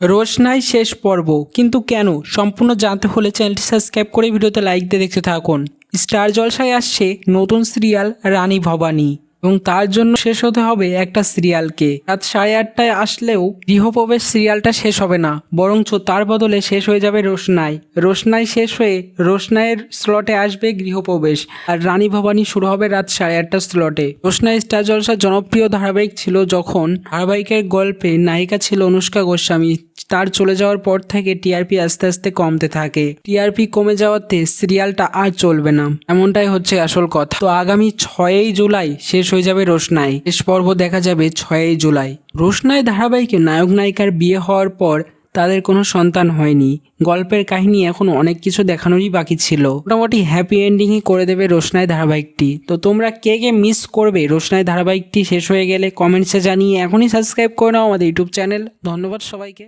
রোশনাই শেষ পর্ব, কিন্তু কেন? সম্পূর্ণ জানতে হলে চ্যানেলটি সাবস্ক্রাইব করে ভিডিওতে লাইক দিয়ে দেখতে থাকুন। স্টার জলসায় আসছে নতুন সিরিয়াল রানী ভবানী, এবং তার জন্য শেষ হতে হবে একটা সিরিয়ালকে। রাত 8:30টায় আসলেও গৃহপ্রবেশ সিরিয়ালটা শেষ হবে না, বরঞ্চ তার বদলে শেষ হয়ে যাবে রোশনাই। রোশনাই শেষ হয়ে রোশনাইয়ের স্লটে আসবে গৃহপ্রবেশ, আর রানী ভবানী শুরু হবে রাত 8:30টার স্লটে। রোশনাই স্টার জলসার জনপ্রিয় ধারাবাহিক ছিল, যখন ধারাবাহিকের গল্পে নায়িকা ছিল অনুষ্কা গোস্বামী। তার চলে যাওয়ার পর থেকে টিআরপি আস্তে আস্তে কমতে থাকে। টিআরপি কমে যাওয়াতে সিরিয়ালটা আর চলবে না, এমনটাই হচ্ছে আসল কথা। তো আগামী 6ই জুলাই শেষ হয়ে যাবে রোশনাই। শেষ পর্ব দেখা যাবে 6ই জুলাই। রোশনাই ধারাবাহিকে নায়ক নায়িকার বিয়ে হওয়ার পর তাদের কোনো সন্তান হয়নি। গল্পের কাহিনী এখন অনেক কিছু দেখানোরই বাকি ছিল। মোটামুটি হ্যাপি এন্ডিংই করে দেবে রোশনাই ধারাবাহিকটি। তো তোমরা কে কে মিস করবে রোশনাই ধারাবাহিকটি শেষ হয়ে গেলে কমেন্টসে জানিয়ে এখনই সাবস্ক্রাইব করে নাও আমাদের ইউটিউব চ্যানেল। ধন্যবাদ সবাইকে।